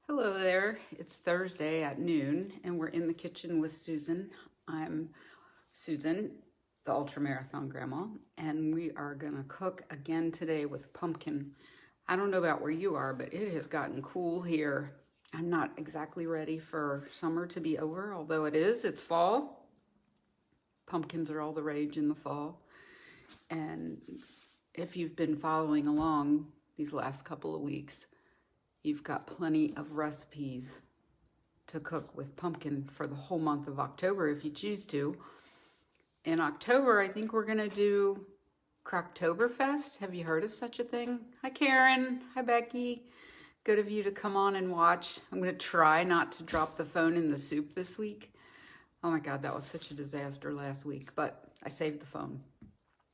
Hello there. It's Thursday at noon and we're in the kitchen with Susan. I'm Susan, the UltramarathonGramma, and we are gonna cook again today with pumpkin. I don't know about where you are, but it has gotten cool here. I'm not exactly ready for summer to be over, although it's fall. Pumpkins are all the rage in the fall. And if you've been following along these last couple of weeks, you've got plenty of recipes to cook with pumpkin for the whole month of October if you choose to. In October, I think we're gonna do Croctoberfest. Have you heard of such a thing? Hi Karen, hi Becky. Good of you to come on and watch. I'm gonna try not to drop the phone in the soup this week. Oh my God, that was such a disaster last week, but I saved the phone.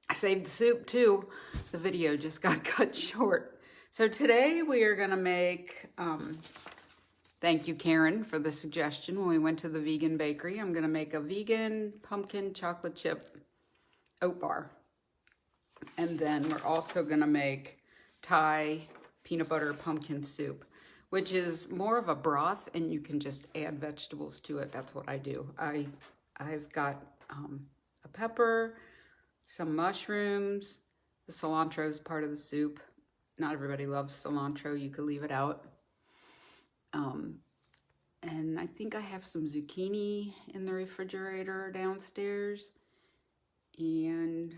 I saved the soup too. The video just got cut short. So today we are gonna make, thank you Karen for the suggestion when we went to the vegan bakery. I'm gonna make a vegan pumpkin chocolate chip oat bar. And then we're also gonna make Thai peanut butter pumpkin soup, which is more of a broth and you can just add vegetables to it. That's what I do. I've got a pepper, some mushrooms. The cilantro is part of the soup. Not everybody loves cilantro. You could leave it out. And I think I have some zucchini in the refrigerator downstairs and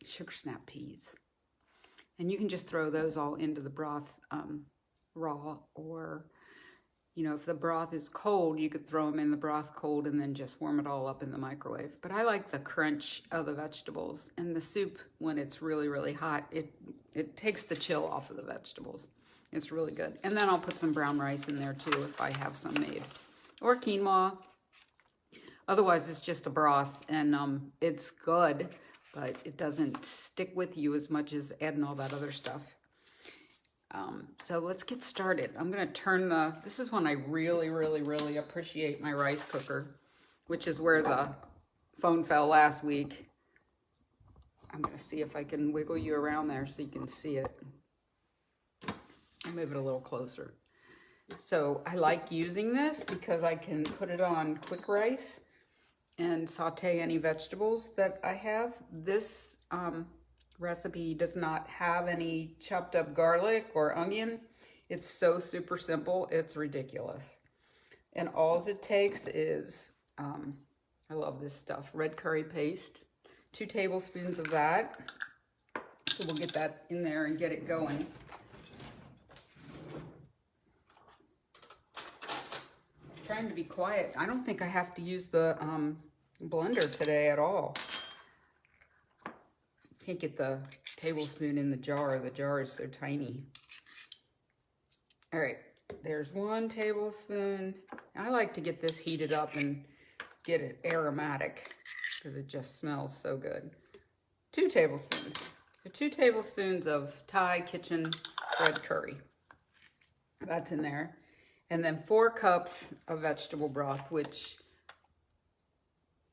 sugar snap peas. And you can just throw those all into the broth raw, or, you know, if the broth is cold, you could throw them in the broth cold and then just warm it all up in the microwave. But I like the crunch of the vegetables, and the soup, when it's really, really hot, it takes the chill off of the vegetables. It's really good. And then I'll put some brown rice in there too if I have some made, or quinoa. Otherwise, it's just a broth, and it's good, but it doesn't stick with you as much as adding all that other stuff. So let's get started. I'm gonna turn this is when I really, really, really appreciate my rice cooker, which is where the phone fell last week. I'm gonna see if I can wiggle you around there so you can see it. I'll move it a little closer. So I like using this because I can put it on quick rice and saute any vegetables that I have. This recipe does not have any chopped up garlic or onion. It's so super simple, it's ridiculous. And all it takes is, I love this stuff, red curry paste, 2 tablespoons of that. So we'll get that in there and get it going. I'm trying to be quiet. I don't think I have to use the blender today at all. Can't get the tablespoon in the jar. The jar is so tiny. All right, there's 1 tablespoon. I like to get this heated up and get it aromatic because it just smells so good. 2 tablespoons. So 2 tablespoons of Thai kitchen red curry. That's in there. And then 4 cups of vegetable broth, which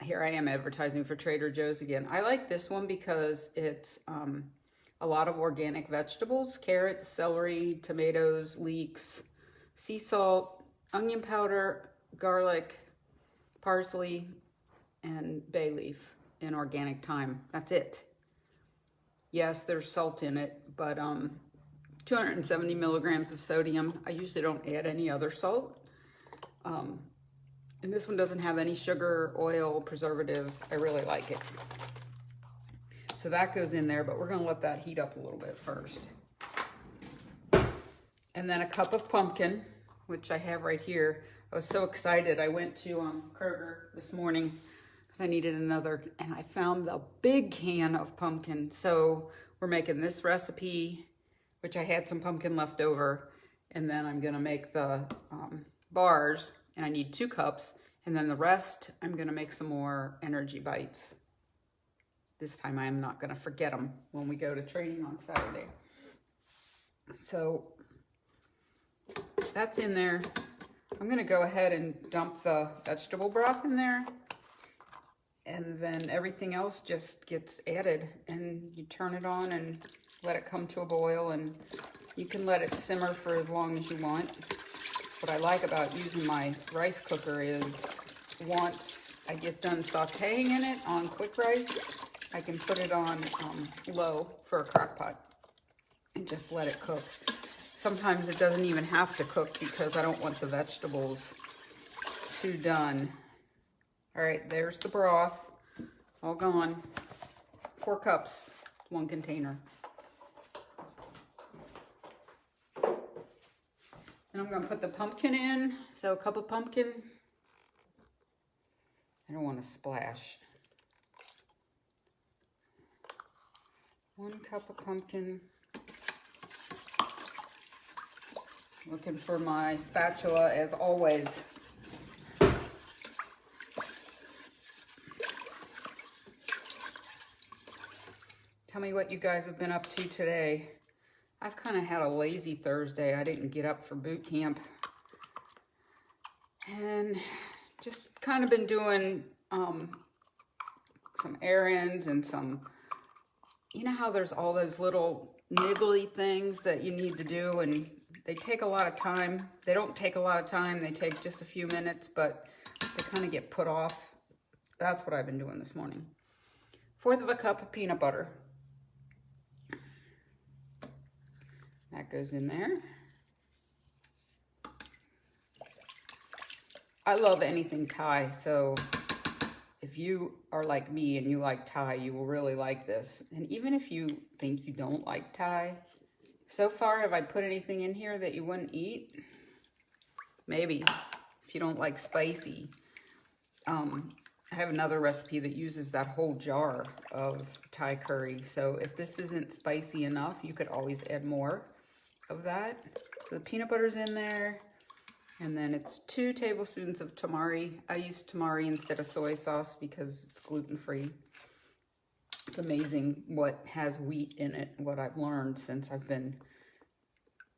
here I am advertising for Trader Joe's again. I like this one because it's a lot of organic vegetables: carrots, celery, tomatoes, leeks, sea salt, onion powder, garlic, parsley, and bay leaf in organic thyme. That's it. Yes, there's salt in it, but 270 milligrams of sodium. I usually don't add any other salt. And this one doesn't have any sugar, oil, preservatives. I really like it. So that goes in there, but we're gonna let that heat up a little bit first. And then a cup of pumpkin, which I have right here. I was so excited. I went to Kroger this morning because I needed another, and I found the big can of pumpkin. So we're making this recipe, which I had some pumpkin left over, and then I'm gonna make the bars, and I need 2 cups, and then the rest, I'm gonna make some more energy bites. This time I am not gonna forget them when we go to training on Saturday. So that's in there. I'm gonna go ahead and dump the vegetable broth in there, and then everything else just gets added, and you turn it on and let it come to a boil, and you can let it simmer for as long as you want. what I like about using my rice cooker is once I get done sauteing in it on quick rice, I can put it on low for a crock pot and just let it cook. Sometimes it doesn't even have to cook because I don't want the vegetables too done. All right, there's the broth, all gone. 4 cups, 1 container. And I'm gonna put the pumpkin in. So a cup of pumpkin. I don't want to splash. 1 cup of pumpkin. Looking for my spatula as always. Tell me what you guys have been up to today. I've kind of had a lazy Thursday. I didn't get up for boot camp. And just kind of been doing some errands and some, you know how there's all those little niggly things that you need to do and they take a lot of time. They don't take a lot of time. They take just a few minutes, but they kind of get put off. That's what I've been doing this morning. 1/4 of a cup of peanut butter. That goes in there. I love anything Thai, so if you are like me and you like Thai, you will really like this. And even if you think you don't like Thai, so far have I put anything in here that you wouldn't eat? Maybe, if you don't like spicy. I have another recipe that uses that whole jar of Thai curry. So if this isn't spicy enough, you could always add more of that. So the peanut butter's in there. And then it's 2 tablespoons of tamari. I use tamari instead of soy sauce because it's gluten-free. It's amazing what has wheat in it, what I've learned since I've been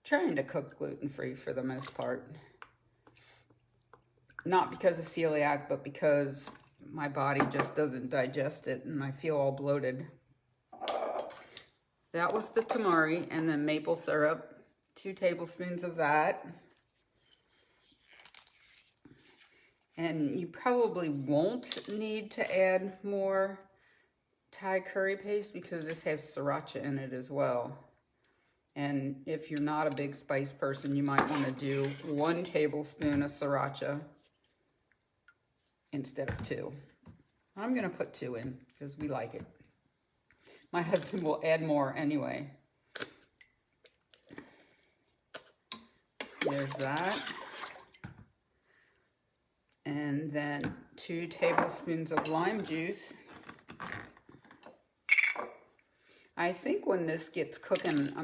trying to cook gluten-free for the most part. Not because of celiac, but because my body just doesn't digest it and I feel all bloated. That was the tamari, and then maple syrup, 2 tablespoons of that. And you probably won't need to add more Thai curry paste because this has sriracha in it as well. And if you're not a big spice person, you might want to do 1 tablespoon of sriracha instead of 2. I'm going to put 2 in because we like it. My husband will add more anyway. There's that. And then 2 tablespoons of lime juice. I think when this gets cooking,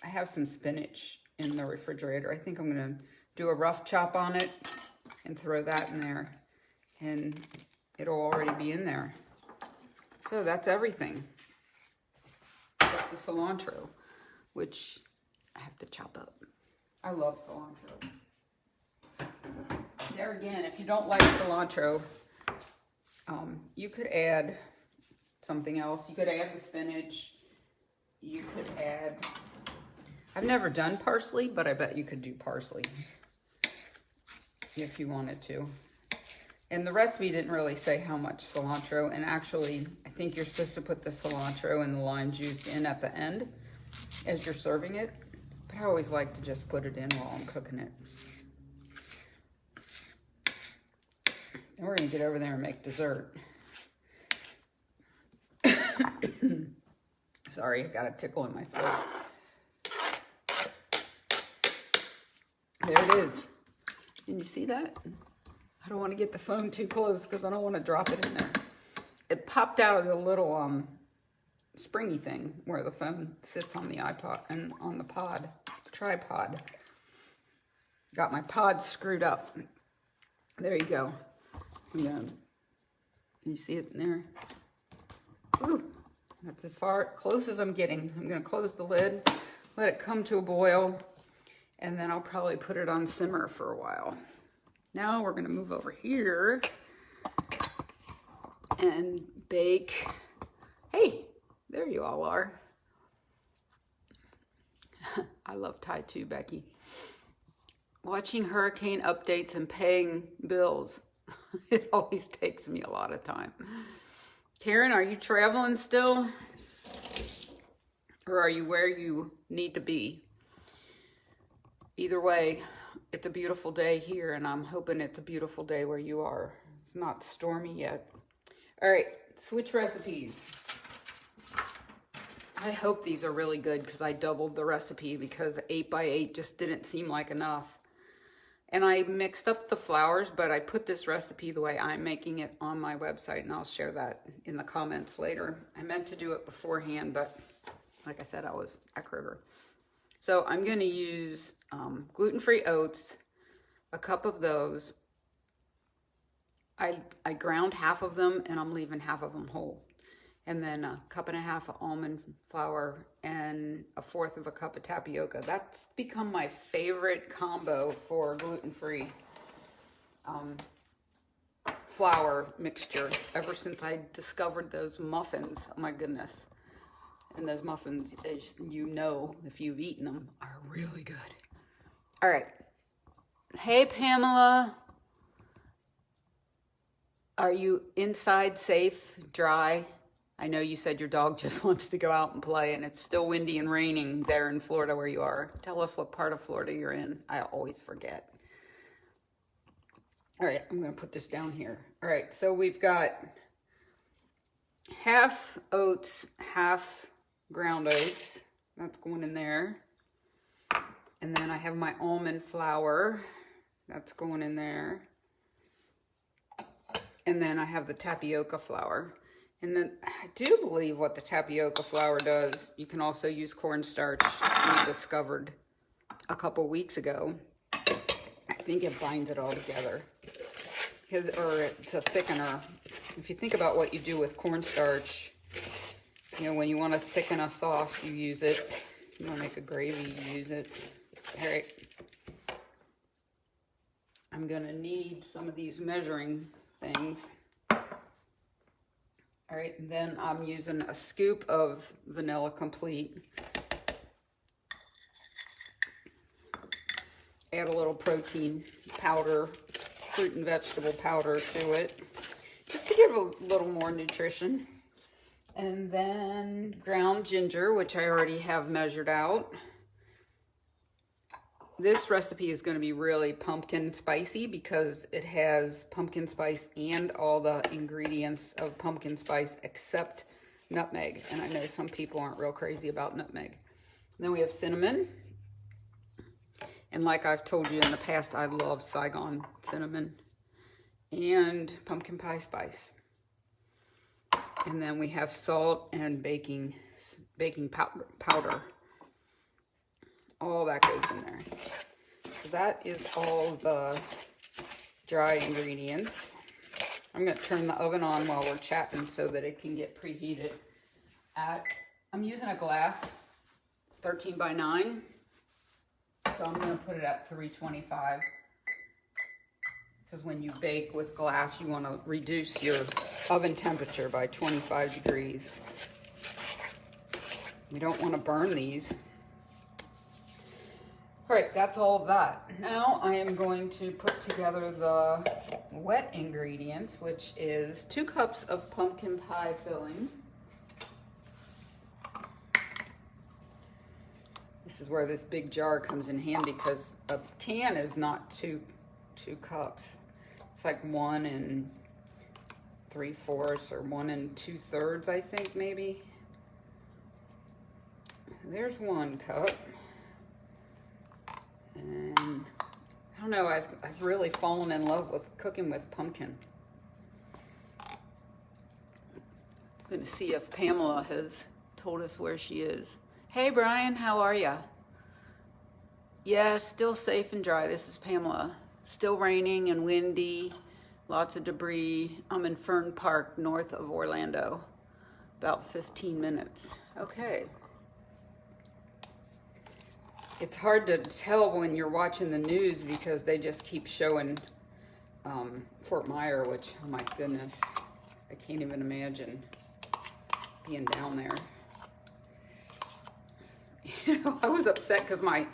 I have some spinach in the refrigerator. I think I'm gonna do a rough chop on it and throw that in there. And it'll already be in there. So that's everything. Except the cilantro, which I have to chop up. I love cilantro. There again, if you don't like cilantro, you could add something else. You could add the spinach. You could add, I've never done parsley, but I bet you could do parsley if you wanted to. And the recipe didn't really say how much cilantro, and actually, I think you're supposed to put the cilantro and the lime juice in at the end as you're serving it. But I always like to just put it in while I'm cooking it. And we're gonna get over there and make dessert. Sorry, I got a tickle in my throat. There it is. Can you see that? I don't want to get the phone too close because I don't want to drop it in there. It popped out of the little springy thing where the phone sits on the iPod and on the pod, the tripod. Got my pod screwed up. There you go. Can you see it in there? Ooh, that's as close as I'm getting. I'm gonna close the lid, let it come to a boil, and then I'll probably put it on simmer for a while. Now we're gonna move over here and bake. Hey, there you all are. I love Thai too, Becky. Watching hurricane updates and paying bills. It always takes me a lot of time. Karen, are you traveling still? Or are you where you need to be? Either way, it's a beautiful day here, and I'm hoping it's a beautiful day where you are. It's not stormy yet. All right, switch recipes. I hope these are really good because I doubled the recipe because 8x8 just didn't seem like enough. And I mixed up the flours, but I put this recipe the way I'm making it on my website, and I'll share that in the comments later. I meant to do it beforehand, but like I said, I was at Kroger. So I'm going to use gluten-free oats, a cup of those. I ground half of them, and I'm leaving half of them whole. And then a cup and a half of almond flour and 1/4 of a cup of tapioca. That's become my favorite combo for gluten-free flour mixture ever since I discovered those muffins. Oh my goodness. And those muffins, as you know, if you've eaten them, are really good. All right. Hey, Pamela. Are you inside safe, dry? I know you said your dog just wants to go out and play, and it's still windy and raining there in Florida where you are. Tell us what part of Florida you're in. I always forget. All right, I'm going to put this down here. All right, so we've got half oats, half ground oats. That's going in there. And then I have my almond flour. That's going in there. And then I have the tapioca flour. And then I do believe what the tapioca flour does, you can also use cornstarch, we discovered a couple weeks ago. I think it binds it all together. Or it's a thickener. If you think about what you do with cornstarch, you know, when you want to thicken a sauce, you use it. You want to make a gravy, you use it. All right. I'm going to need some of these measuring things. All right, and then I'm using a scoop of Vanilla Complete. Add a little protein powder, fruit and vegetable powder to it, just to give a little more nutrition. And then ground ginger, which I already have measured out. This recipe is going to be really pumpkin spicy because it has pumpkin spice and all the ingredients of pumpkin spice except nutmeg. And I know some people aren't real crazy about nutmeg. And then we have cinnamon. And like I've told you in the past, I love Saigon cinnamon and pumpkin pie spice. And then we have salt and baking powder. All that goes in there. So that is all the dry ingredients. I'm going to turn the oven on while we're chatting so that it can get preheated. I'm using a glass, 13 by 9. So I'm going to put it at 325. Because when you bake with glass, you want to reduce your oven temperature by 25 degrees. We don't want to burn these. All right, that's all of that. Now I am going to put together the wet ingredients, which is 2 cups of pumpkin pie filling. This is where this big jar comes in handy because a can is not two cups. It's like 1 3/4 or 1 2/3, I think, maybe. There's 1 cup. And I don't know, I've really fallen in love with cooking with pumpkin. I'm going to see if Pamela has told us where she is. Hey Brian, how are ya? Yeah, still safe and dry. This is Pamela. Still raining and windy, lots of debris. I'm in Fern Park, north of Orlando. About 15 minutes. Okay. It's hard to tell when you're watching the news because they just keep showing Fort Myer, which, oh my goodness, I can't even imagine being down there. You know, I was upset because my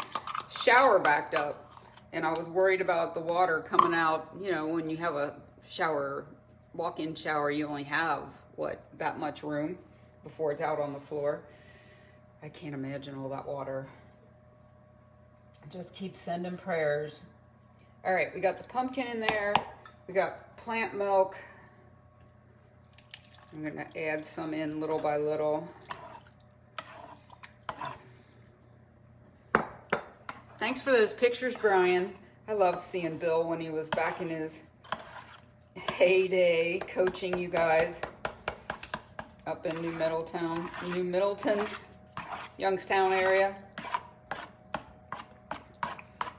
shower backed up. And I was worried about the water coming out. You know, when you have a shower, walk-in shower, you only have, what, that much room before it's out on the floor. I can't imagine all that water. Just keep sending prayers. All right, we got the pumpkin in there. We got plant milk. I'm gonna add some in little by little. Thanks for those pictures, Brian. I love seeing Bill when he was back in his heyday coaching you guys up in New Middleton, Youngstown area.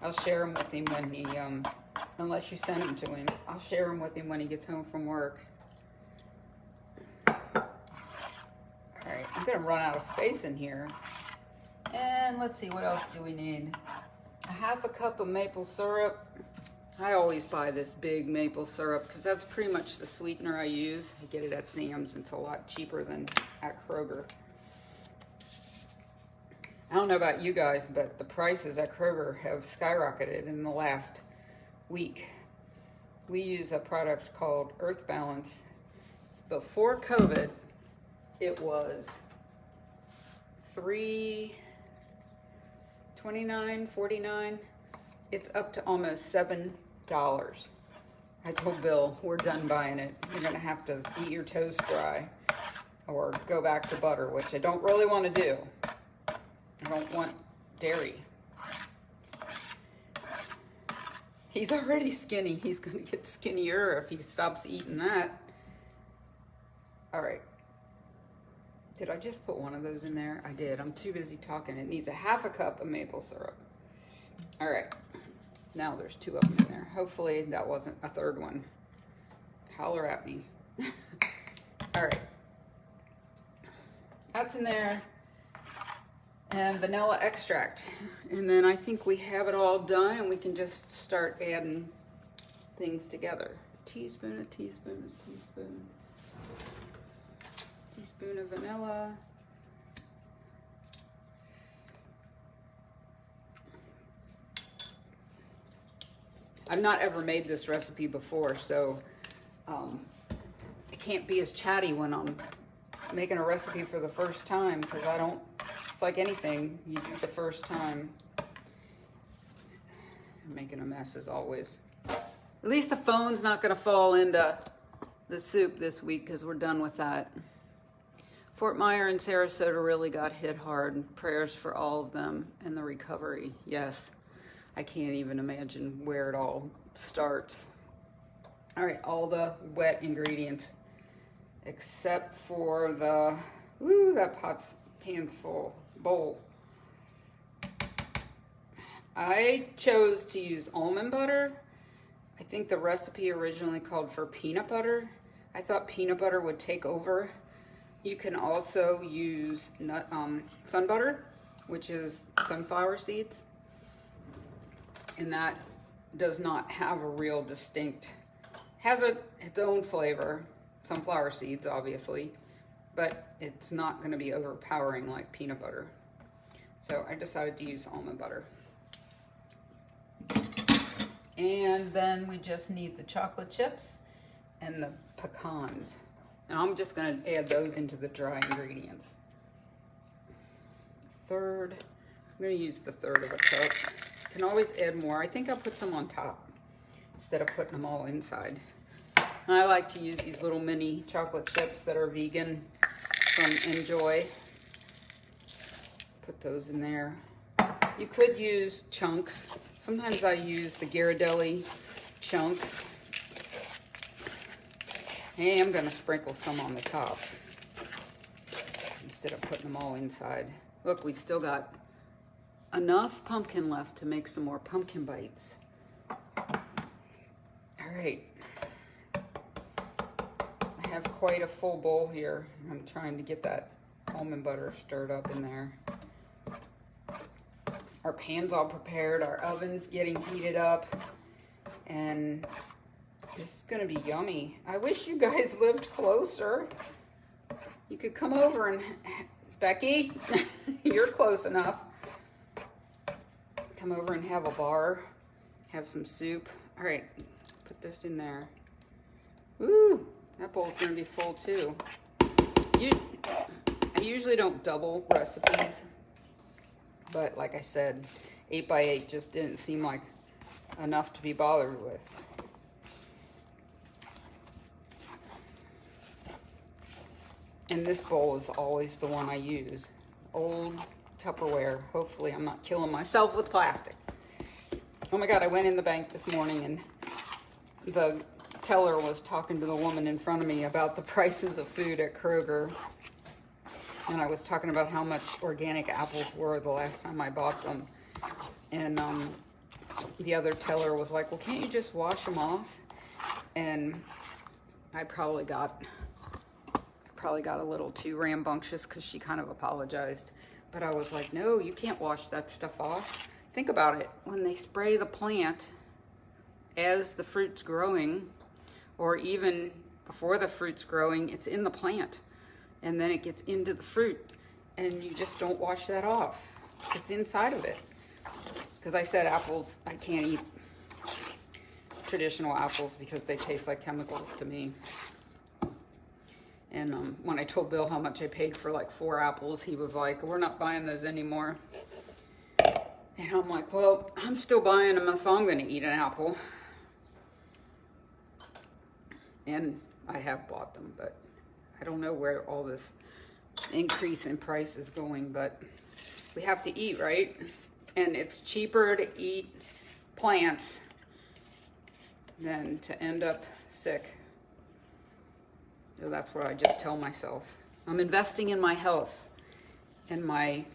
I'll share them with him when he, unless you send them to him, I'll share them with him when he gets home from work. All right, I'm gonna run out of space in here. And let's see, what else do we need? A half a cup of maple syrup. I always buy this big maple syrup because that's pretty much the sweetener I use. I get it at Sam's. It's a lot cheaper than at Kroger. I don't know about you guys, but the prices at Kroger have skyrocketed in the last week. We use a product called Earth Balance. Before COVID, it was $3.29, $49. It's up to almost $7. I told Bill, we're done buying it. You're gonna have to eat your toast dry or go back to butter, which I don't really want to do. I don't want dairy. He's already skinny. He's gonna get skinnier if he stops eating that. All right. Did I just put one of those in there? I did. I'm too busy talking. It needs a half a cup of maple syrup. All right. Now there's 2 of them in there. Hopefully that wasn't a third one. Holler at me. All right. That's in there. And vanilla extract. And then I think we have it all done and we can just start adding things together. A teaspoon, a teaspoon, a teaspoon. Teaspoon of vanilla. I've not ever made this recipe before, so I can't be as chatty when I'm making a recipe for the first time because I don't, it's like anything, you do the first time. I'm making a mess as always. At least the phone's not gonna fall into the soup this week because we're done with that. Fort Myer and Sarasota really got hit hard. Prayers for all of them and the recovery. Yes, I can't even imagine where it all starts. All right, all the wet ingredients except for the, ooh, that pan's full, bowl. I chose to use almond butter. I think the recipe originally called for peanut butter. I thought peanut butter would take over. You can also use sun butter, which is sunflower seeds. And that does not have a real distinct, has its own flavor, sunflower seeds obviously, but it's not going to be overpowering like peanut butter. So I decided to use almond butter. And then we just need the chocolate chips and the pecans. And I'm just going to add those into the dry ingredients. I'm going to use the third of a cup. You can always add more. I think I'll put some on top instead of putting them all inside. And I like to use these little mini chocolate chips that are vegan from Enjoy. Put those in there. You could use chunks. Sometimes I use the Ghirardelli chunks. And I'm going to sprinkle some on the top instead of putting them all inside. Look, we still got enough pumpkin left to make some more pumpkin bites. All right. I have quite a full bowl here. I'm trying to get that almond butter stirred up in there. Our pan's all prepared. Our oven's getting heated up. And this is gonna be yummy. I wish you guys lived closer. You could come over and, Becky, you're close enough. Come over and have a bar. have some soup. All right, put this in there. Ooh, that bowl's gonna be full too. I usually don't double recipes, but like I said, 8x8 just didn't seem like enough to be bothered with. And this bowl is always the one I use. Old Tupperware. Hopefully I'm not killing myself with plastic. Oh my God, I went in the bank this morning and the teller was talking to the woman in front of me about the prices of food at Kroger. And I was talking about how much organic apples were the last time I bought them. And the other teller was like, well, can't you just wash them off? And I probably got a little too rambunctious because she kind of apologized. But I was like, no, you can't wash that stuff off. Think about it. When they spray the plant as the fruit's growing, or even before the fruit's growing, it's in the plant. And then it gets into the fruit. And you just don't wash that off. It's inside of it. Because I said apples, I can't eat traditional apples because they taste like chemicals to me. And when I told Bill how much I paid for like 4 apples, he was like, we're not buying those anymore. And I'm like, well, I'm still buying them if I'm going to eat an apple. And I have bought them, but I don't know where all this increase in price is going, but we have to eat, right? And it's cheaper to eat plants than to end up sick. So that's what I just tell myself. I'm investing in my health and my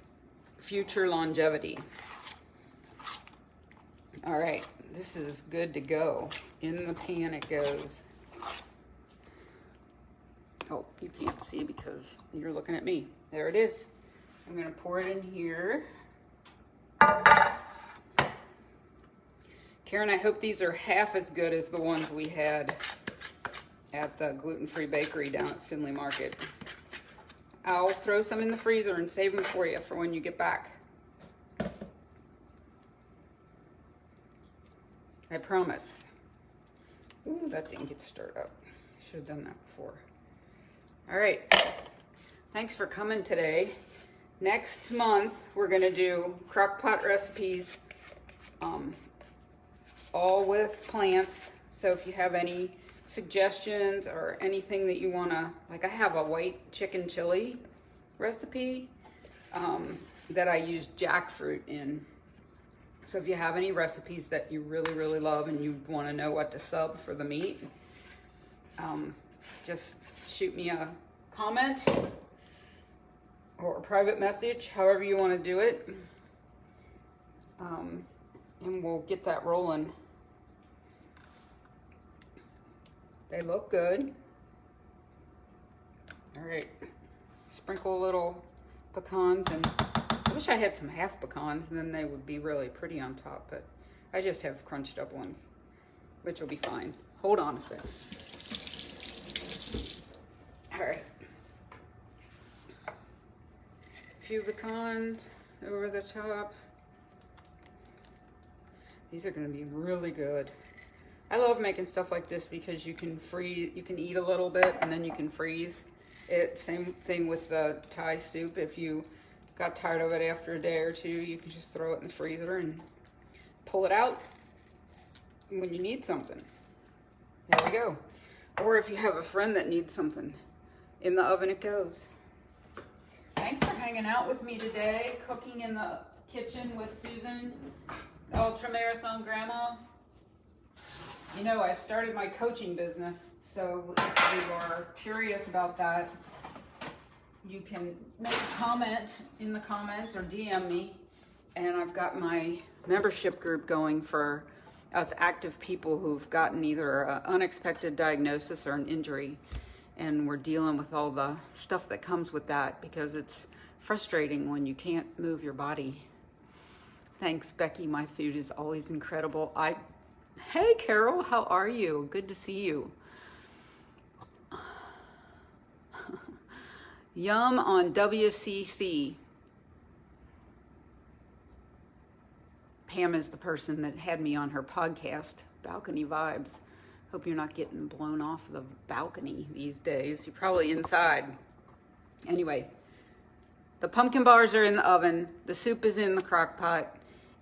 future longevity. All right, this is good to go. In the pan it goes. Oh, you can't see because you're looking at me. There it is. I'm gonna pour it in here. Karen, I hope these are half as good as the ones we had at the gluten-free bakery down at Findlay Market. I'll throw some in the freezer and save them for you for when you get back. I promise. Ooh, that didn't get stirred up. Should have done that before. All right, thanks for coming today. Next month, we're gonna do crock pot recipes, all with plants. So if you have any suggestions or anything that you wanna, like I have a white chicken chili recipe that I use jackfruit in. So if you have any recipes that you really, really love and you wanna know what to sub for the meat, just shoot me a comment or a private message, however you wanna do it. And we'll get that rolling. They look good. All right, sprinkle a little pecans, and I wish I had some half pecans and then they would be really pretty on top, but I just have crunched up ones, which will be fine. Hold on a second. All right. A few pecans over the top. These are gonna be really good. I love making stuff like this because you can eat a little bit and then you can freeze it. Same thing with the Thai soup. If you got tired of it after a day or two, you can just throw it in the freezer and pull it out when you need something. There we go. Or if you have a friend that needs something, in the oven it goes. Thanks for hanging out with me today, cooking in the kitchen with Susan, the UltramarathonGramma. You know, I've started my coaching business, so if you are curious about that, you can make a comment in the comments or DM me. And I've got my membership group going for us active people who've gotten either an unexpected diagnosis or an injury. And we're dealing with all the stuff that comes with that because it's frustrating when you can't move your body. Thanks, Becky. My food is always incredible. Hey, Carol, how are you? Good to see you. Yum on WCC. Pam is the person that had me on her podcast, Balcony Vibes. Hope you're not getting blown off the balcony these days. You're probably inside. Anyway, the pumpkin bars are in the oven. The soup is in the crock pot.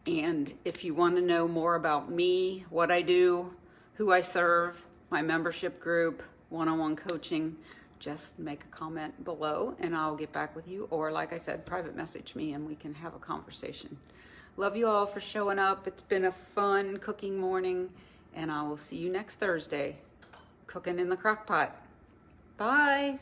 And if you want to know more about me, what I do, who I serve, my membership group, one-on-one coaching, just make a comment below and I'll get back with you. Or like I said, private message me and we can have a conversation. Love you all for showing up. It's been a fun cooking morning and I will see you next Thursday, cooking in the crock pot. Bye.